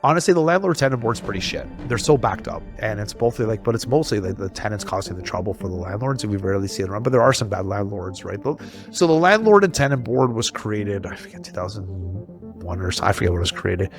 honestly, the landlord-tenant board's pretty shit. They're so backed up, and it's both like, but it's mostly like the tenants causing the trouble for the landlords, and we rarely see it around. But there are some bad landlords, right? So the landlord and tenant board was created, I forget 2001 or so, I forget when it was created,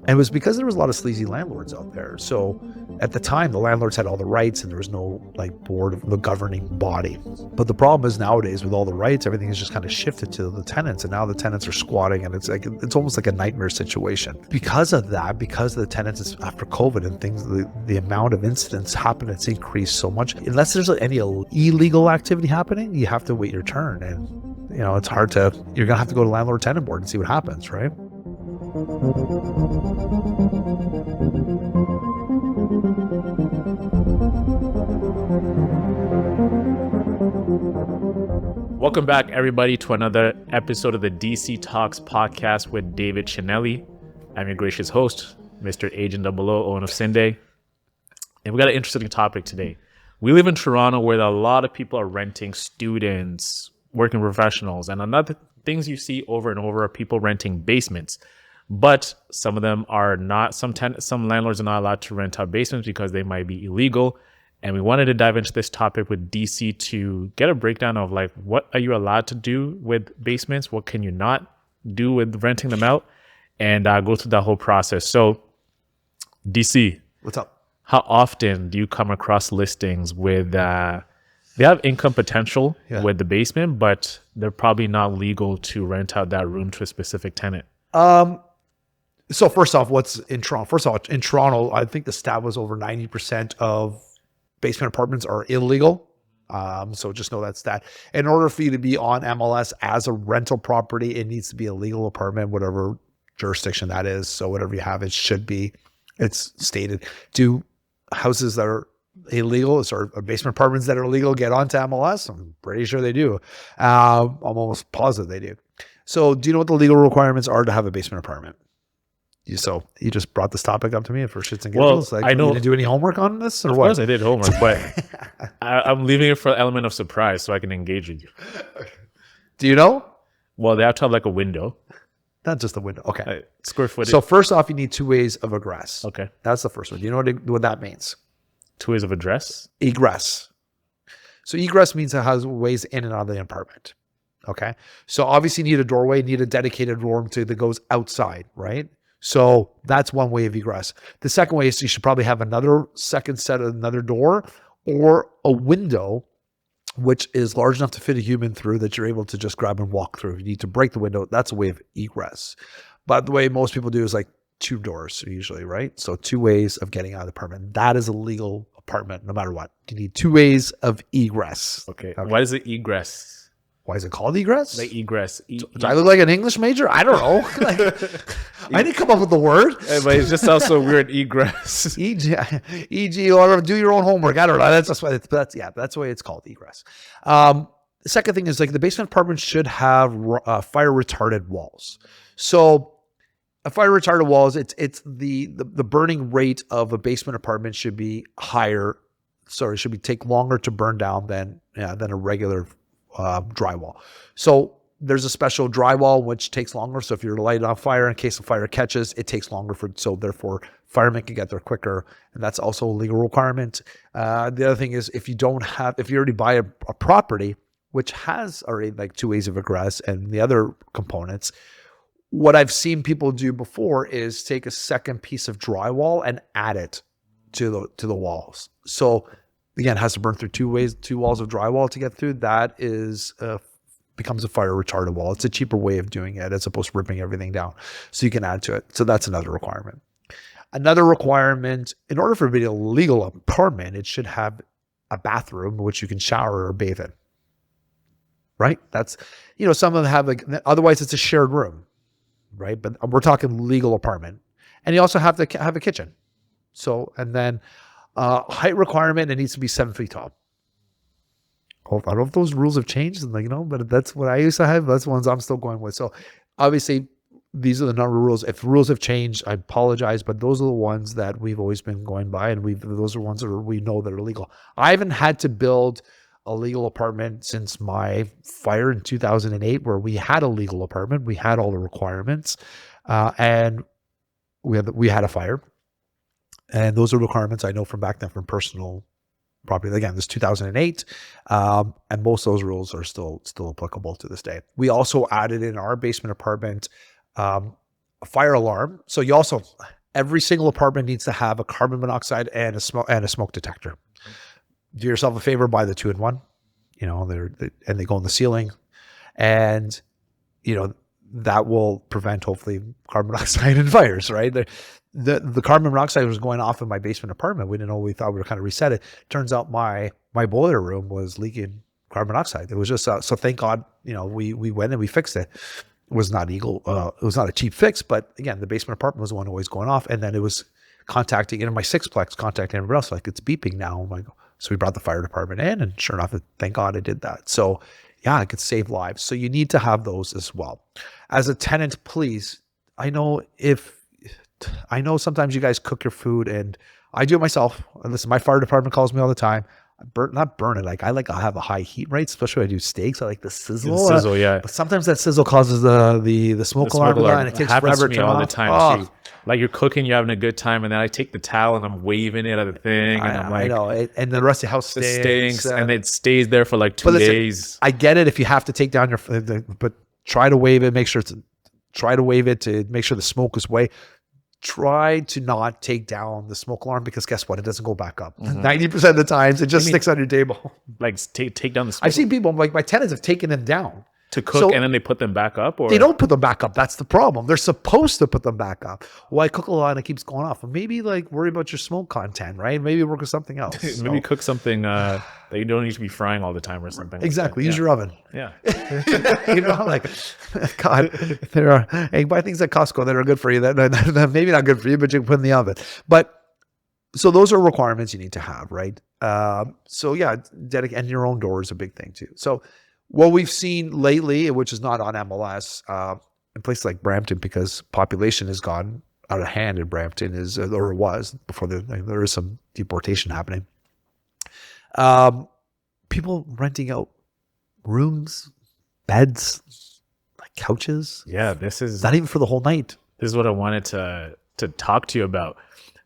and it was because there was a lot of sleazy landlords out there. So at the time, the landlords had all the rights, and there was no like board of the governing body. But the problem is nowadays with all the rights, everything is just kind of shifted to the tenants, and now the tenants are squatting, and it's almost like a nightmare situation. Because of that, because of the tenants after COVID and things, the amount of incidents happen, it's increased so much. Unless there's any illegal activity happening, you have to wait your turn, and it's hard to. You're gonna have to go to landlord tenant board and see what happens, right? Welcome back, everybody, to another episode of the DC Talks podcast with David Chinelli. I'm your gracious host, Mr. Agent Double-O, Owen of Sinde. And we got an interesting topic today. We live in Toronto where a lot of people are renting, students, working professionals, and another things you see over and over are people renting basements. But some of them are not, some landlords are not allowed to rent out basements because they might be illegal. And we wanted to dive into this topic with DC to get a breakdown of like, what are you allowed to do with basements? What can you not do with renting them out? And go through that whole process. So DC, What's up? How often do you come across listings with, they have income potential with the basement, but they're probably not legal to rent out that room to a specific tenant? So first off, what's in Toronto? First off, in Toronto, I think the stat was over 90% of basement apartments are illegal. So just know that's that. In order for you to be on MLS as a rental property, it needs to be a legal apartment, whatever jurisdiction that is. So whatever you have, it should be, it's stated. Do houses that are illegal, or basement apartments that are illegal, get onto MLS? I'm pretty sure they do. I'm almost positive they do. So do you know what the legal requirements are to have a basement apartment? So you just brought this topic up to me for shits and giggles. Well, I know. You didn't do any homework on this, or of what? Of course I did homework, but I'm leaving it for an element of surprise so I can engage with you. Do you know? Well, they have to have like a window. Not just a window. Okay. Square footage. So first off, you need 2 ways of egress. Okay. That's the first one. Do you know what that means? 2 ways of address? Egress. So egress means it has ways in and out of the apartment. Okay. So obviously you need a doorway, need a dedicated room that goes outside, right? So that's one way of egress. The second way is you should probably have another door or a window, which is large enough to fit a human through that you're able to just grab and walk through. If you need to break the window, that's a way of egress. But the way most people do is like 2 doors usually, right? So 2 ways of getting out of the apartment. That is a legal apartment no matter what. You need 2 ways of egress. Okay. What is it egress? Why is it called egress? Like egress. Do I look like an English major? I don't know. I didn't come up with the word. But it just sounds so weird. Egress. E.g. or do your own homework. I don't know. That's the way it's called, egress. The second thing is like the basement apartment should have fire retardant walls. So a fire retardant walls, it's the burning rate of a basement apartment should be higher. Sorry, should take longer to burn down than a regular drywall. So there's a special drywall which takes longer. So if you're lighted on fire, in case the fire catches, it takes longer so therefore firemen can get there quicker, and that's also a legal requirement. The other thing is if you already buy a property which has already like 2 ways of egress and the other components, what I've seen people do before is take a second piece of drywall and add it to the walls. So again, it has to burn through 2 walls of drywall to get through. That is becomes a fire retardant wall. It's a cheaper way of doing it as opposed to ripping everything down. So you can add to it. So that's another requirement. Another requirement, in order for it to be a legal apartment, it should have a bathroom which you can shower or bathe in. Right? That's, some of them have otherwise it's a shared room, right? But we're talking legal apartment. And you also have to have a kitchen. So, and then height requirement, it needs to be 7 feet tall. I don't know if those rules have changed, but that's what I used to have. That's the ones I'm still going with. So obviously these are the number of rules. If rules have changed, I apologize, but those are the ones that we've always been going by, and those are ones that we know that are legal. I haven't had to build a legal apartment since my fire in 2008, where we had a legal apartment. We had all the requirements. And we had a fire, and those are requirements I know from back then from personal property. Again, this is 2008, and most of those rules are still applicable to this day. We also added in our basement apartment a fire alarm. So every single apartment needs to have a carbon monoxide and a smoke detector. Do yourself a favor, buy the 2-in-1. And they go in the ceiling, and that will prevent hopefully carbon monoxide and fires, right? The carbon monoxide was going off in my basement apartment. We didn't know. We thought we were kind of reset it. Turns out my boiler room was leaking carbon monoxide. It was just so thank God, we went and we fixed it. It was not legal. It was not a cheap fix, but again, the basement apartment was the one always going off, and then it was contacting my sixplex, contacting everybody else. Like, it's beeping now. I'm like, so we brought the fire department in, and sure enough, thank God I did that. So yeah, it could save lives. So you need to have those as well. As a tenant, please, I know sometimes you guys cook your food, and I do it myself. And listen, my fire department calls me all the time. Not burn it. Like, I have a high heat rate, especially when I do steaks. I like the sizzle. Yeah. But sometimes that sizzle causes the smoke alarm, and it takes forever to turn all off. the time. Oh. Like, you're cooking, you're having a good time, and then I take the towel and I'm waving it at the thing, and I'm like, I know, and the rest of the house stinks, and it stays there for like 2 days. I get it if you have to take down but try to wave it. Try to wave it to make sure the smoke is away. Try to not take down the smoke alarm, because guess what? It doesn't go back up. 90% of the times, it just sticks on your table. Like, take down the smoke. I've seen people, like my tenants, have taken them down to cook, and then they put them back up, or they don't put them back up. That's the problem. They're supposed to put them back up. Well, I cook a lot and it keeps going off. Well, maybe worry about your smoke content, right? Maybe work with something else. Maybe cook something that you don't need to be frying all the time or something. Exactly. Like Use your oven. Yeah. God, buy things at Costco that are good for you. That maybe not good for you, but you can put in the oven. But so those are requirements you need to have, right? So yeah, and your own door is a big thing too. So what we've seen lately, which is not on MLS, in places like Brampton, because population has gone out of hand in Brampton, or it was before there is some deportation happening. People renting out rooms, beds, like couches. Yeah, this is not even for the whole night. This is what I wanted to talk to you about.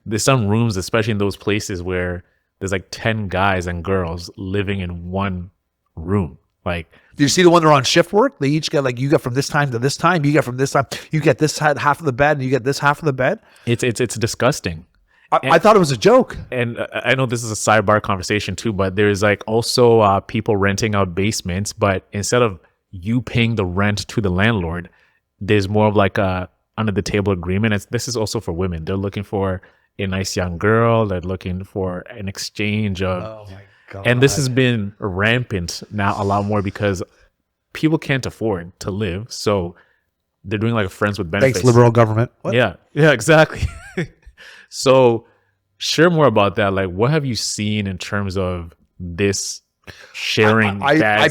There's some rooms, especially in those places where there's like 10 guys and girls living in one room. Like, do you see the one they're on shift work? They each get you get from this time to this time. You get from this time. You get this half of the bed, and you get this half of the bed. It's disgusting. I thought it was a joke. And I know this is a sidebar conversation too, but there's like also people renting out basements, but instead of you paying the rent to the landlord, there's more of like a under the table agreement. This is also for women. They're looking for a nice young girl. They're looking for an exchange of. Oh my God. And this has been rampant now a lot more because people can't afford to live. So they're doing like a friends with benefits. Thanks, liberal government. What? Yeah, exactly. So share more about that. Like, what have you seen in terms of this sharing? I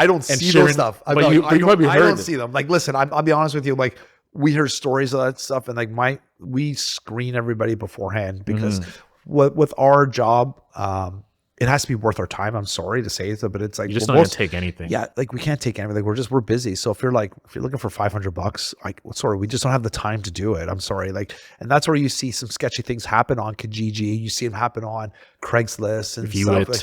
don't see those stuff. I don't see them. Like, listen, I'll be honest with you. Like, we hear stories of that stuff, and like we screen everybody beforehand because with our job, it has to be worth our time. I'm sorry to say it, but it's like you just don't take anything. Yeah, like we can't take anything. We're busy. So if you're looking for $500, like, sorry, we just don't have the time to do it. I'm sorry. Like, and that's where you see some sketchy things happen on Kijiji. You see them happen on Craigslist and stuff. Like,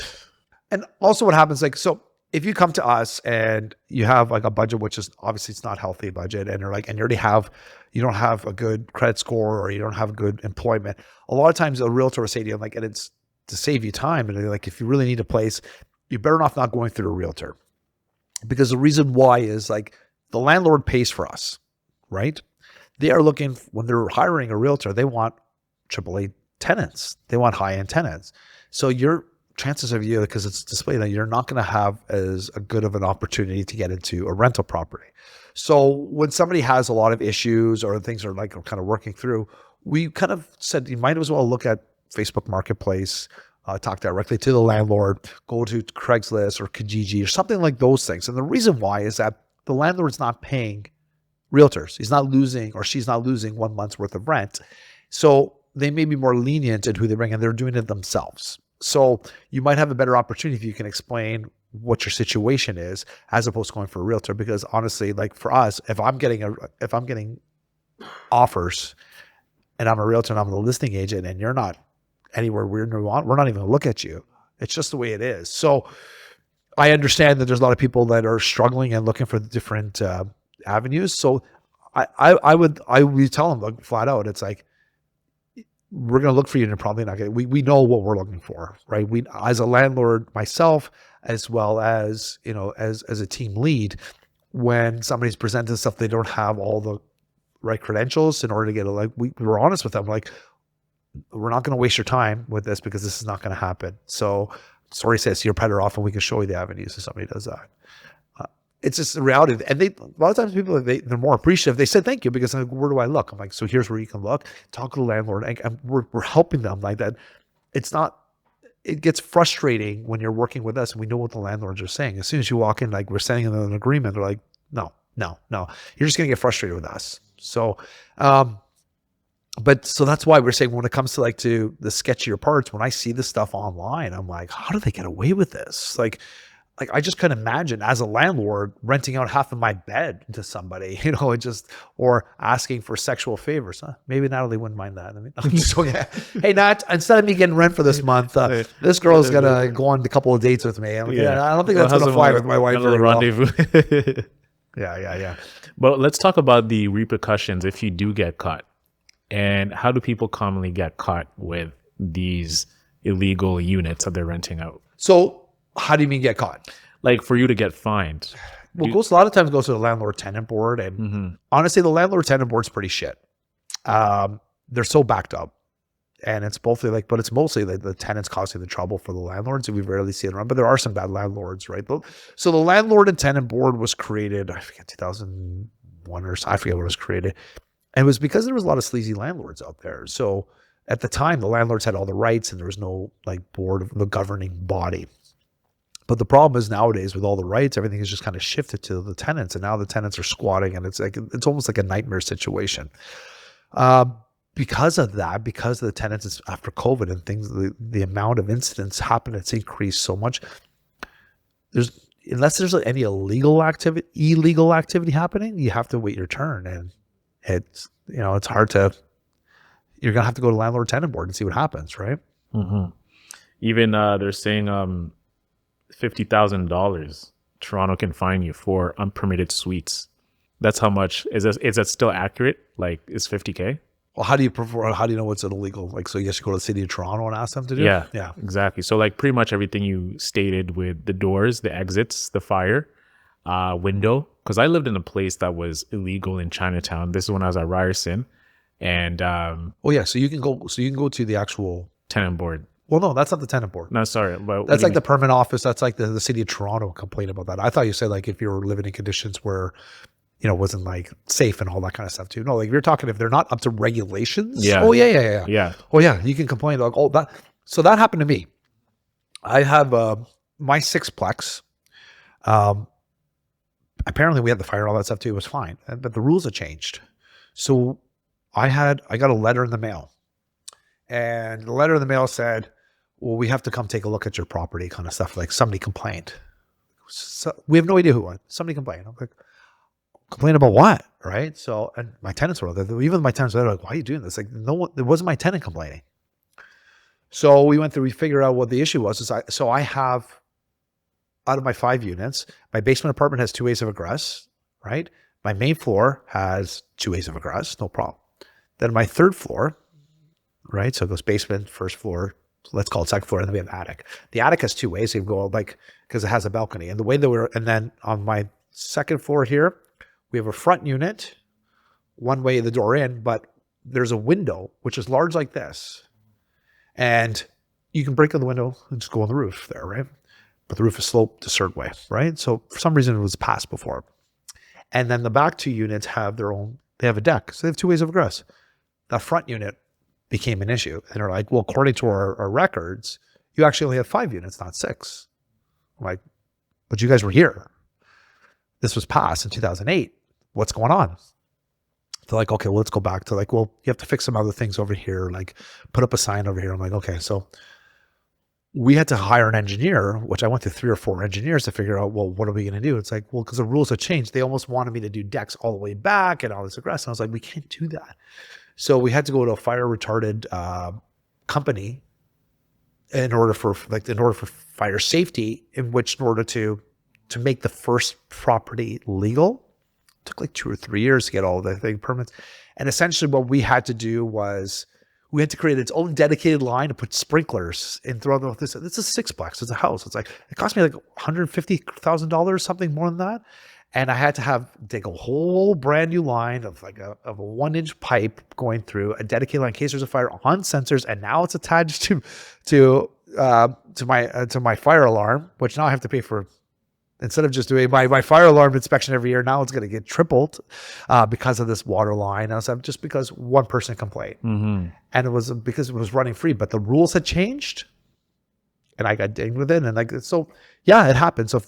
and also what happens, like, so if you come to us and you have like a budget, which is obviously it's not healthy budget, and you're like, and you don't have a good credit score or you don't have a good employment. A lot of times a realtor will say to you, like, and it's to save you time. And they're like, if you really need a place, you're better off not going through a realtor, because the reason why is like the landlord pays for us, right? They are looking, when they're hiring a realtor, they want AAA tenants. They want high-end tenants. So your chances of you, because it's displayed, that you're not going to have as a good of an opportunity to get into a rental property. So when somebody has a lot of issues or things are like kind of working through, we kind of said you might as well look at Facebook Marketplace, talk directly to the landlord, go to Craigslist or Kijiji or something like those things. And the reason why is that the landlord's not paying realtors. He's not losing, or she's not losing 1 month's worth of rent. So they may be more lenient in who they bring, and they're doing it themselves. So you might have a better opportunity if you can explain what your situation is, as opposed to going for a realtor. Because honestly, like for us, if I'm getting offers and I'm a realtor and I'm the listing agent and you're not anywhere we're not even going to look at you. It's just the way it is. So I understand that there's a lot of people that are struggling and looking for different avenues. So I would tell them like, flat out, it's like, we're going to look for you and you're probably not going to, we know what we're looking for, right? We, as a landlord myself, as well as, you know, as a team lead, when somebody's presenting stuff, they don't have all the right credentials in order to get it. Like we're honest with them. Like, we're not going to waste your time with this because this is not going to happen. So sorry, sis, you're better off and we can show you the avenues if somebody does that. It's just the reality. And a lot of times people, they're more appreciative. They said, thank you, because I'm like, where do I look? I'm like, so here's where you can look, talk to the landlord. And we're helping them like that. It's not, it gets frustrating when you're working with us and we know what the landlords are saying. As soon as you walk in, like we're sending them an agreement, they're like, no, you're just going to get frustrated with us. So, but so that's why we're saying when it comes to like to the sketchier parts, when I see this stuff online, I'm like, how do they get away with this? Like I just couldn't imagine as a landlord renting out half of my bed to somebody, you know, or asking for sexual favors. Huh? Maybe Natalie wouldn't mind that. I mean, I'm just okay. Hey, Nat, instead of me getting rent for this month, this girl's going to go on a couple of dates with me. I'm like, I don't think that's going to fly with my wife very well. Rendezvous. Yeah. But let's talk about the repercussions if you do get caught. And how do people commonly get caught with these illegal units that they're renting out? So how do you mean get caught? Like for you to get fined? Well, a lot of times goes to the landlord-tenant board. And honestly, the landlord-tenant board's pretty shit. They're so backed up. And it's both like, but it's mostly like the tenants causing the trouble for the landlords. And we rarely see it around, but there are some bad landlords, right? So the landlord and tenant board was created, I forget, 2001 or so, I forget when it was created. And it was because there was a lot of sleazy landlords out there. So at the time, the landlords had all the rights and there was no like board of the governing body. But the problem is nowadays with all the rights, everything is just kind of shifted to the tenants. And now the tenants are squatting and it's almost like a nightmare situation. Because of that, because of the tenants after COVID and things, the amount of incidents happen, it's increased so much. Unless there's any illegal activity happening, you have to wait your turn. And it's hard to, you're going to have to go to landlord tenant board and see what happens, right? Mm-hmm. Even they're saying $50,000 Toronto can fine you for unpermitted suites. That's how much. Is that still accurate? Like, is $50K? Well, how do you know what's illegal? Like, so you just go to the city of Toronto and ask them to do? Yeah, exactly. So like pretty much everything you stated with the doors, the exits, the fire, window. Because I lived in a place that was illegal in Chinatown. This is when I was at Ryerson, and so you can go to the actual tenant board. Well, no, that's not the tenant board. No, sorry, but that's like the permanent office. That's like the city of Toronto complain about that. I thought you said like if you were living in conditions where, you know, wasn't like safe and all that kind of stuff too. No, like if you're talking if they're not up to regulations. Yeah. Oh yeah. Yeah. Oh yeah, you can complain like that. So that happened to me. I have my sixplex. Apparently we had the fire and all that stuff too. It was fine, but the rules have changed. So I got a letter in the mail, and the letter in the mail said, well, we have to come take a look at your property, kind of stuff. Like somebody complained. So we have no idea who. Somebody complained. I'm like, complain about what? Right. So, and my tenants were there. Even my tenants were like, why are you doing this? Like, no one, it wasn't my tenant complaining. So we figured out what the issue was. I have, out of my 5 units, my basement apartment has 2 ways of egress, right? My main floor has 2 ways of egress, no problem. Then my 3rd floor, right? So it goes basement, 1st floor, let's call it 2nd floor, and then we have attic. The attic has 2 ways. So you go like, because it has a balcony. And the way that and then on my 2nd floor here, we have a front unit, one way the door in, but there's a window, which is large like this. And you can break in the window and just go on the roof there, right? But the roof is sloped a certain way, right? So for some reason it was passed before. And then the back 2 units have they have a deck. So they have 2 ways of egress. The front unit became an issue. And they're like, well, according to our records, you actually only have 5 units, not 6. I'm like, but you guys were here. This was passed in 2008. What's going on? They're like, okay, well, let's go back to like, well, you have to fix some other things over here, like put up a sign over here. I'm like, okay. So we had to hire an engineer, which I went to 3 or 4 engineers to figure out, well, what are we going to do? It's like, well, because the rules have changed. They almost wanted me to do decks all the way back and all this aggressive. I was like, we can't do that. So we had to go to a fire retarded company in order for fire safety, in order to make the first property legal. It took like 2 or 3 years to get all the thing permits. And essentially what we had to do was we had to create its own dedicated line to put sprinklers in throughout this. This is a sixplex. It's a house. It's like, it cost me like $150,000, something more than that. And I had to dig a whole brand new line of a 1-inch pipe going through a dedicated line in case there's a fire on sensors. And now it's attached to my fire alarm, which now I have to pay for. Instead of just doing my fire alarm inspection every year, now it's going to get tripled because of this water line. Just because one person complained. Mm-hmm. And it was because it was running free, but the rules had changed and I got dinged with it. And so yeah, it happened. So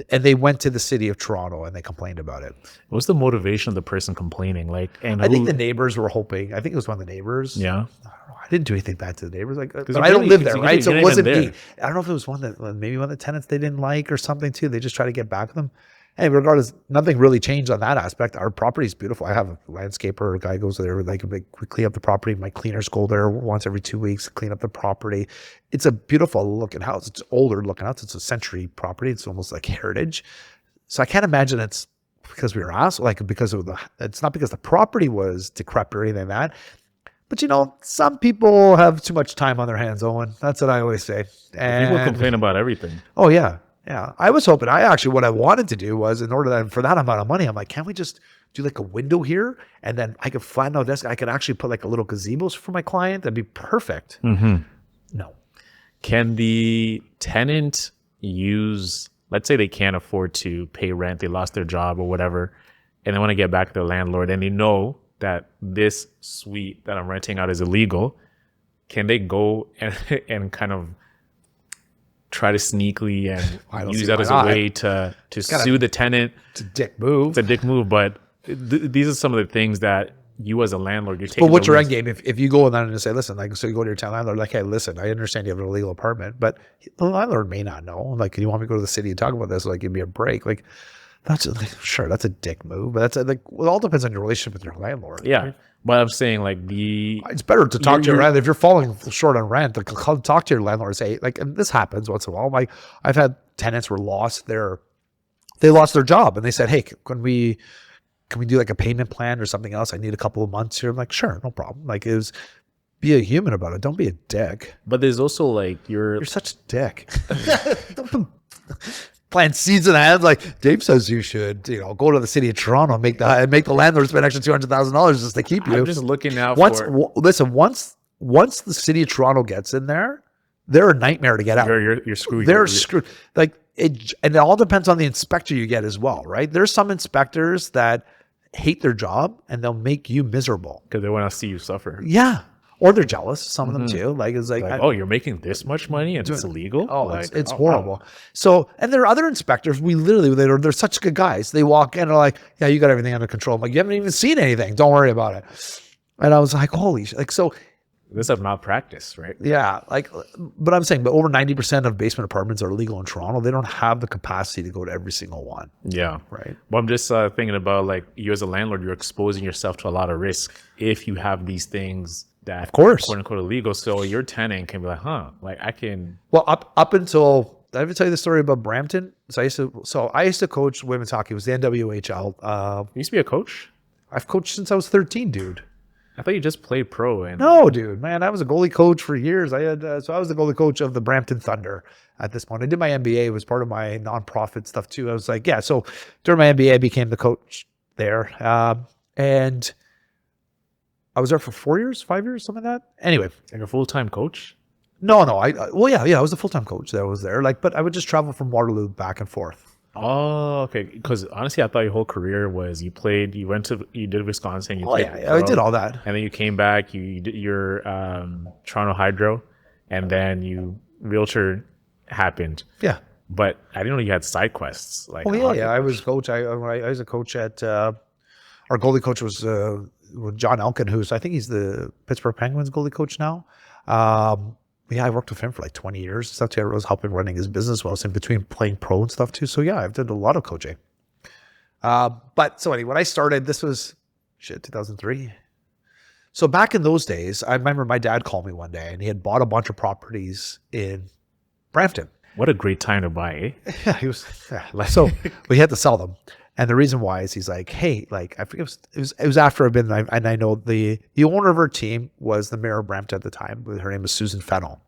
and they went to the city of Toronto and they complained about it. What's the motivation of the person complaining? I think the neighbors were hoping. I think it was one of the neighbors. Yeah. I didn't do anything bad to the neighbors. But I don't live there, right? So it wasn't me. I don't know if it was maybe one of the tenants they didn't like or something too. They just try to get back with them. And regardless, nothing really changed on that aspect. Our property is beautiful. I have a landscaper, a guy goes there, we clean up the property. My cleaners go there once every 2 weeks to clean up the property. It's a beautiful looking house. It's older looking house. It's a century property. It's almost like heritage. So I can't imagine it's because we were asked, it's not because the property was decrepit or anything like that. But some people have too much time on their hands, Owen. That's what I always say. And people complain about everything. Oh yeah. Yeah. I was hoping, what I wanted to do was, in order for that amount of money, I'm like, can't we just do like a window here? And then I could flatten out desk. I could actually put like a little gazebo for my client. That'd be perfect. Mm-hmm. No. Can the tenant use, let's say they can't afford to pay rent, they lost their job or whatever, and they want to get back to their landlord and they know that this suite that I'm renting out is illegal, can they go and kind of try to sneakily and use that as a way to sue the tenant? It's a dick move. It's a dick move, but these are some of the things that you as a landlord, you're taking. But what's your end game? If you go in there and say, listen, so you go to your town landlord, hey, listen, I understand you have an illegal apartment, but the landlord may not know. You want me to go to the city and talk about this? Give me a break. That's sure, that's a dick move, but it all depends on your relationship with your landlord. Yeah, right? But I'm saying it's better to talk to your landlord if you're falling short on rent. Talk to your landlord and say, and this happens once in a while. I've had tenants who lost their job and they said, hey, can we do a payment plan or something else? I need a couple of months here. I'm like, sure, no problem. Be a human about it. Don't be a dick. But there's also you're such a dick. Plant seeds in the hands. Dave says you should, go to the city of Toronto and make the landlord spend extra $200,000 just to keep you. I'm just looking out once the city of Toronto gets in there, they're a nightmare to get out. You're screwed. They're screwed. And it all depends on the inspector you get as well, right? There's some inspectors that hate their job and they'll make you miserable because they want to see you suffer. Yeah. Or they're jealous. Some of them too. Oh, you're making this much money and it's illegal. Oh, it's horrible. Wow. So, and there are other inspectors. They're such good guys. They walk in and are like, yeah, you got everything under control. I'm like, you haven't even seen anything. Don't worry about it. And I was like, holy shit. So this is malpractice, right? Yeah. But I'm saying, over 90% of basement apartments are illegal in Toronto. They don't have the capacity to go to every single one. Yeah. Right. Well, I'm just thinking about you as a landlord, you're exposing yourself to a lot of risk if you have these things that, of course, quote unquote illegal. So your tenant can be I can. Well, up until, did I ever tell you the story about Brampton? So I used to coach women's hockey. It was the NWHL. You used to be a coach? I've coached since I was 13, dude. I thought you just played pro. No, dude, man, I was a goalie coach for years. I was the goalie coach of the Brampton Thunder at this point. I did my MBA. It was part of my nonprofit stuff too. I was like, yeah. So during my MBA, I became the coach there. And I was there for 5 years, something like that. Anyway. Like a full-time coach? No. I was a full-time coach that was there. But I would just travel from Waterloo back and forth. Oh, okay. Because honestly, I thought your whole career was you did Wisconsin. I did all that. And then you came back, you did your Toronto Hydro, and then Realtor happened. Yeah. But I didn't know you had side quests. I was coach. I was a coach at, our goalie coach was John Elkin, I think he's the Pittsburgh Penguins goalie coach now. I worked with him for 20 years. Stuff too. I was helping running his business while I was in between playing pro and stuff too. So yeah, I've done a lot of coaching. But so anyway, when I started, this was 2003. So back in those days, I remember my dad called me one day and he had bought a bunch of properties in Brampton. What a great time to buy, eh? Yeah, he was. Yeah, so we had to sell them, and the reason why is he's like, hey, like I forget it was after I've been, and I know the owner of her team was the mayor of Brampton at the time. Her name was Susan Fennell,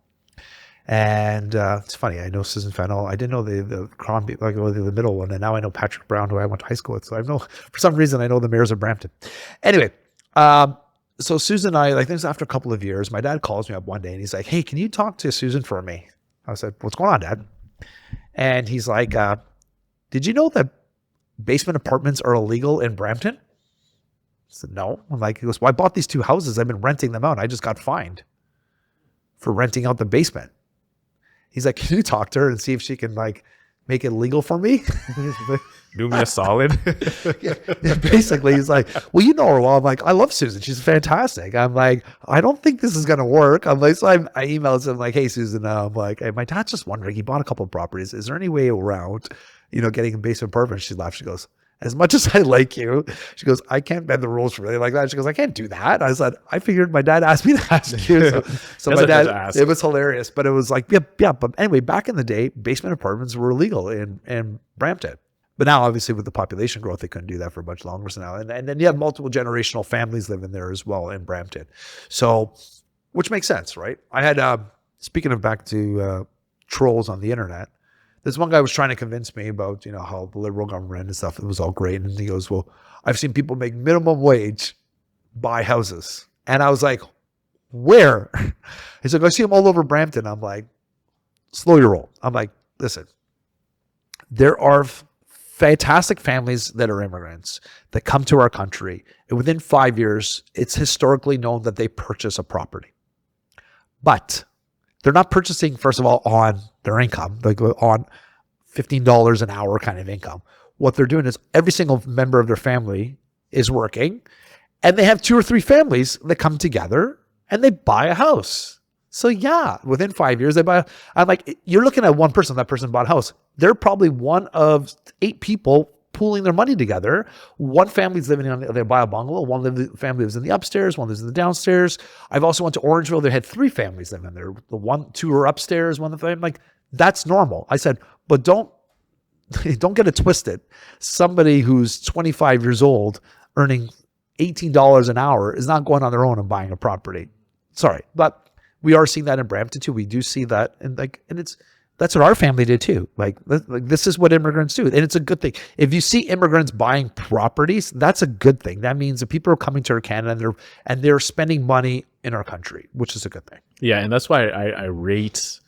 and it's funny. I know Susan Fennell. I didn't know the Crombie, like the middle one, and now I know Patrick Brown, who I went to high school with. So I know for some reason I know the mayors of Brampton. Anyway, so Susan and I, like, this after a couple of years, my dad calls me up one day and he's like, hey, can you talk to Susan for me? I said, what's going on, Dad? And he's like, did you know that basement apartments are illegal in Brampton? I said, no. I'm like, he goes, well, I bought these 2 houses. I've been renting them out. I just got fined for renting out the basement. He's like, can you talk to her and see if she can, like, make it legal for me? Do me a solid. Yeah, basically, he's like, well, you know her well. I'm like, I love Susan. She's fantastic. I'm like, I don't think this is going to work. I'm like, so I emailed him like, hey, Susan, I'm like, hey, my dad's just wondering, he bought a couple of properties. Is there any way around, getting a basement apartment? She laughed. She goes, as much as I like you, she goes, I can't bend the rules really like that. She goes, I can't do that. I said, I figured my dad asked me to ask you. So my dad, it was hilarious, but it was like, yeah. But anyway, back in the day, basement apartments were illegal in Brampton. But now, obviously, with the population growth, they couldn't do that for much longer. So now, and then you have multiple generational families living there as well in Brampton. So, which makes sense, right? I had, speaking of back to trolls on the internet, this one guy was trying to convince me about, how the Liberal government and stuff, it was all great. And he goes, well, I've seen people make minimum wage buy houses. And I was like, where? He's like, I see them all over Brampton. I'm like, slow your roll. I'm like, listen, there are fantastic families that are immigrants that come to our country. And within 5 years, it's historically known that they purchase a property. But they're not purchasing, first of all, on their income, like on $15 an hour kind of income. What they're doing is every single member of their family is working, and they have 2 or 3 families that come together and they buy a house. So yeah, within 5 years, they buy. I'm like, you're looking at one person. That person bought a house. They're probably one of 8 people pooling their money together. One family's living in, they buy a bungalow. One family lives in the upstairs. One lives in the downstairs. I've also went to Orangeville. They had 3 families living there. 2 are upstairs. One, I'm like, that's normal. I said, but don't get it twisted. Somebody who's 25 years old earning $18 an hour is not going on their own and buying a property. Sorry, but we are seeing that in Brampton too. We do see that, and that's what our family did too. Like this is what immigrants do, and it's a good thing. If you see immigrants buying properties, that's a good thing. That means that people are coming to Canada and they're spending money in our country, which is a good thing. Yeah, and that's why I rate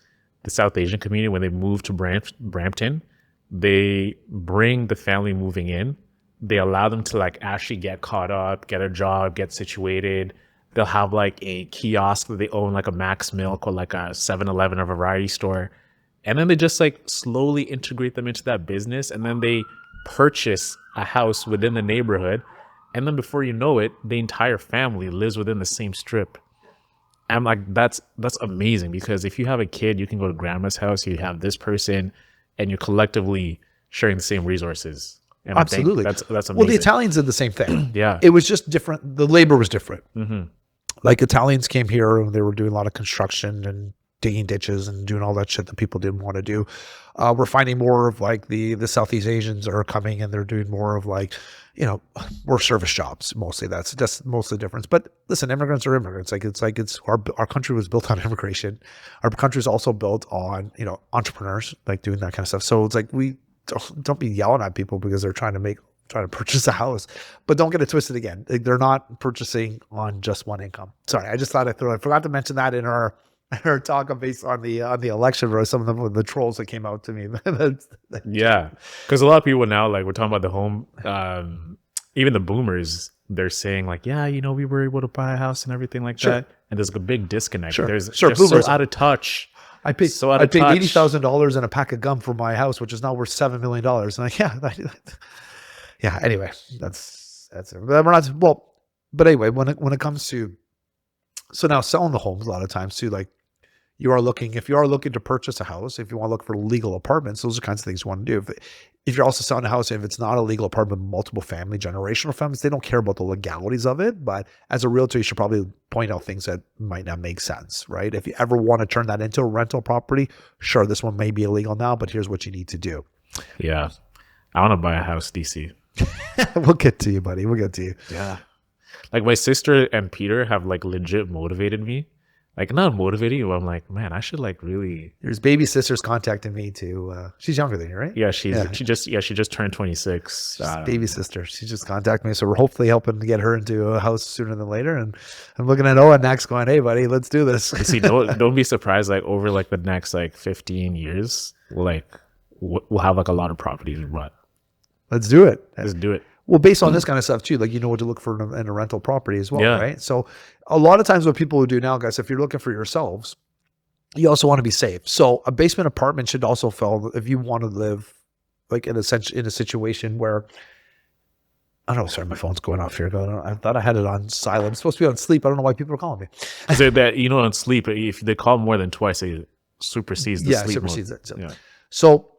the South Asian community when they move to Brampton. They bring the family moving in. They allow them to like actually get caught up, get a job, get situated. They'll have like a kiosk that they own, like a Max Milk or like a 7-Eleven or variety store. And then they just like slowly integrate them into that business. And then they purchase a house within the neighborhood. And then before you know it, the entire family lives within the same strip. I'm like, that's amazing, because if you have a kid, you can go to grandma's house, you have this person, and you're collectively sharing the same resources. And absolutely. That's amazing. Well, the Italians did the same thing. Yeah. It was just different. The labor was different. Mm-hmm. Like Italians came here and they were doing a lot of construction and digging ditches and doing all that shit that people didn't want to do. We're finding more of like the Southeast Asians are coming and they're doing more of like, more service jobs. Mostly that's just most of the difference. But listen, immigrants are immigrants. It's our country was built on immigration. Our country is also built on, entrepreneurs, like doing that kind of stuff. So it's like, we don't be yelling at people because they're trying to purchase a house, but don't get it twisted again. They're not purchasing on just one income. Sorry, I just thought I forgot to mention that in our talk based on the election, or some of the trolls that came out to me. Yeah, because a lot of people now, like we're talking about the home, even the boomers, they're saying like, yeah, we were able to buy a house and everything like that, and there's a big disconnect. They're boomers so out of touch. I paid $80,000 in a pack of gum for my house, which is now worth $7 million. And like, yeah. Anyway, that's it. But we're not well. But anyway, when it comes to now selling the homes, a lot of times too, like if you are looking to purchase a house, if you want to look for legal apartments, those are kinds of things you want to do. if you're also selling a house, if it's not a legal apartment, multiple family, generational families, they don't care about the legalities of it. But as a realtor, you should probably point out things that might not make sense, right? If you ever want to turn that into a rental property, sure, this one may be illegal now, but here's what you need to do. Yeah. I want to buy a house, DC. We'll get to you, buddy. We'll get to you. Yeah. Like my sister and Peter have like legit motivated me. Like not motivating, but I'm like, man, I should like really. There's baby sisters contacting me too. She's younger than you, right? Yeah, she just turned 26. Baby sister. She just contacted me, so we're hopefully helping to get her into a house sooner than later. And I'm looking at Owen next, going, "Hey, buddy, let's do this." See, don't be surprised. Like over like the next like 15 years, we'll have like a lot of properties to run. Let's do it. Let's do it. Well, based on this kind of stuff too, like you know what to look for in a rental property as well, Yeah. right? So a lot of times what people do now, guys, if you're looking for yourselves, you also want to be safe. So a basement apartment should also fall if you want to live like in a situation where I don't know. Sorry, my phone's going off here. I thought I had it on silent. It's supposed to be on sleep. I don't know why people are calling me. So that on sleep, if they call more than twice, it supersedes the sleep supersedes mode. it. So, Yeah. so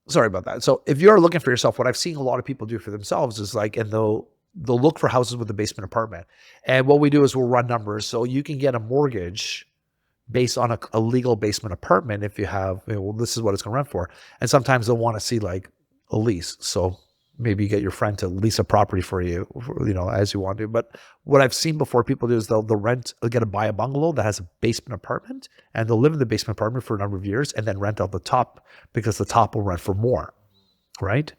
sorry about that. So if you're looking for yourself, what I've seen a lot of people do for themselves is like, and they'll look for houses with a basement apartment. And what we do is we'll run numbers. So you can get a mortgage based on a legal basement apartment if you have, well, this is what it's going to rent for. And sometimes they'll want to see like a lease. So maybe you get your friend to lease a property for you, as you want to. But what I've seen before people do is they'll buy a bungalow that has a basement apartment, and they'll live in the basement apartment for a number of years and then rent out the top because the top will rent for more, right?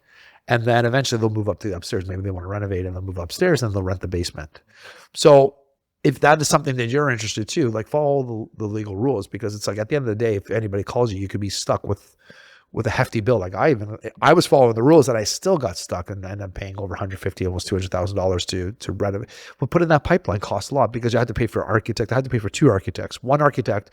And then eventually they'll move up to the upstairs. Maybe they want to renovate and they'll move upstairs and they'll rent the basement. So if that is something that you're interested to, like follow the legal rules, because it's like at the end of the day, if anybody calls you, you could be stuck with a hefty bill. Like I was following the rules and I still got stuck and ended up paying over $150,000, almost $200,000 to renovate. But putting that pipeline costs a lot because you had to pay for an architect. I had to pay for two architects. One architect,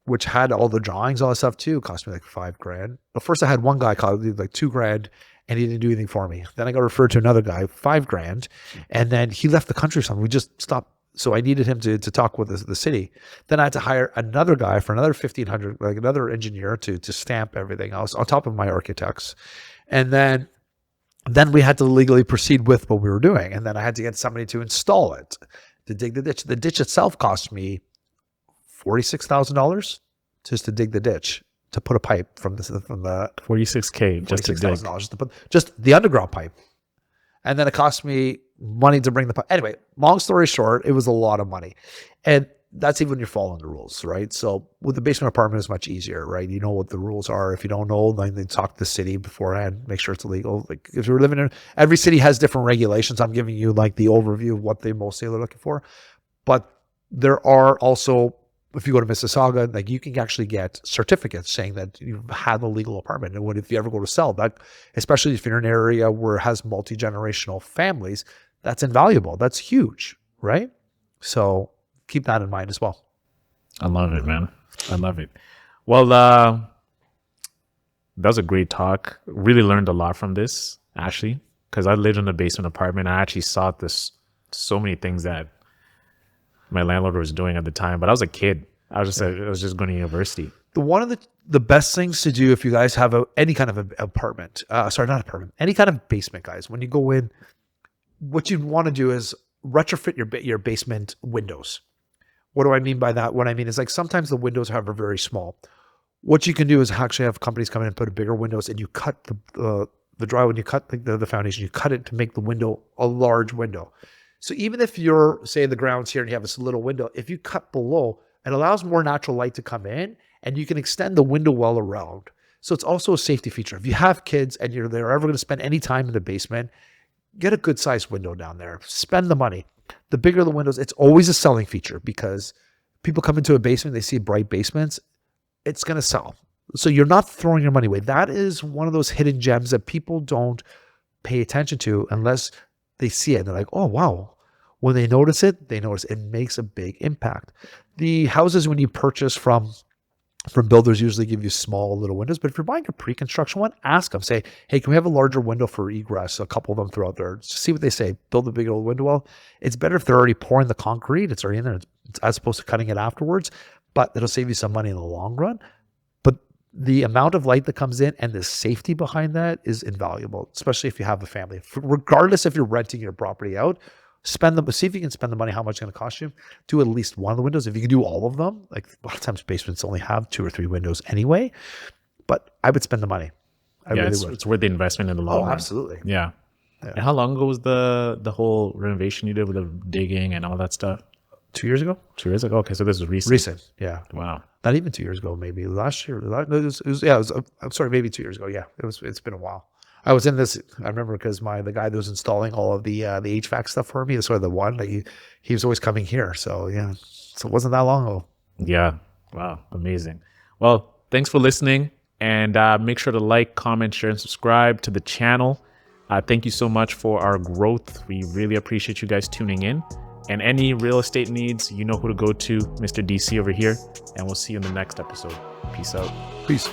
which had all the drawings, all that stuff too, cost me like $5,000. But first I had one guy called like $2,000 and he didn't do anything for me. Then I got referred to another guy, $5,000. And then he left the country or something. We just stopped. So I needed him to talk with the city. Then I had to hire another guy for another $1,500, like another engineer to stamp everything else on top of my architects. And then we had to legally proceed with what we were doing. And then I had to get somebody to install it, to dig the ditch. The ditch itself cost me $46,000 just to dig the ditch, to put a pipe from the $46K just to dig. Just to put just the underground pipe. And then it cost me money to bring the pipe. Anyway, long story short, it was a lot of money. And that's even when you're following the rules, right? So with the basement apartment, it's much easier, right? You know what the rules are. If you don't know, then talk to the city beforehand, make sure it's illegal. Like if you're living in, every city has different regulations. I'm giving you like the overview of what they mostly are looking for. But there are also, if you go to Mississauga, like you can actually get certificates saying that you have a legal apartment. And if you ever go to sell that, especially if you're in an area where it has multi-generational families, that's invaluable. That's huge, right? So keep that in mind as well. I love it, man. I love it. Well, that was a great talk. Really learned a lot from this, actually, because I lived in a basement apartment. I actually saw so many things that my landlord was doing at the time, but I was a kid. I was just going to university. One of the best things to do if you guys have any kind of apartment, any kind of basement, guys, when you go in, what you want to do is retrofit your basement windows. What do I mean by that? What I mean is like sometimes the windows are very small. What you can do is actually have companies come in and put bigger windows, and you cut the drywall, you cut the foundation, you cut it to make the window a large window. So even if you're, say, the ground's here and you have this little window, if you cut below, it allows more natural light to come in and you can extend the window well around. So it's also a safety feature. If you have kids and they're ever going to spend any time in the basement, get a good sized window down there. Spend the money. The bigger the windows, it's always a selling feature because people come into a basement, they see bright basements, it's going to sell. So you're not throwing your money away. That is one of those hidden gems that people don't pay attention to unless they see it. And they're like, oh, wow. When they notice it makes a big impact. The houses, when you purchase from builders, usually give you small little windows. But if you're buying a pre-construction one, ask them. Say, hey, can we have a larger window for egress? A couple of them throughout there. Just see what they say. Build a big old window well. It's better if they're already pouring the concrete. It's already in there, as opposed to cutting it afterwards. But it'll save you some money in the long run. But the amount of light that comes in and the safety behind that is invaluable, especially if you have a family. Regardless if you're renting your property out, see if you can spend the money, how much it's going to cost you. Do at least one of the windows. If you can do all of them, like a lot of times basements only have 2 or 3 windows anyway, but I would spend the money. I really would. It's worth the investment in the long run. Absolutely. Yeah. And how long ago was the whole renovation you did with the digging and all that stuff? 2 years ago? 2 years ago. Okay, so this is recent. Recent, yeah. Wow. Not even 2 years ago, maybe last year. I'm sorry, maybe 2 years ago. Yeah, it's been a while. I was in this. I remember because the guy that was installing all of the HVAC stuff for me is sort of the one that he was always coming here. So yeah, so it wasn't that long ago. Yeah. Wow. Amazing. Well, thanks for listening, and make sure to like, comment, share, and subscribe to the channel. Thank you so much for our growth. We really appreciate you guys tuning in. And any real estate needs, you know who to go to, Mr. DC over here. And we'll see you in the next episode. Peace out. Peace.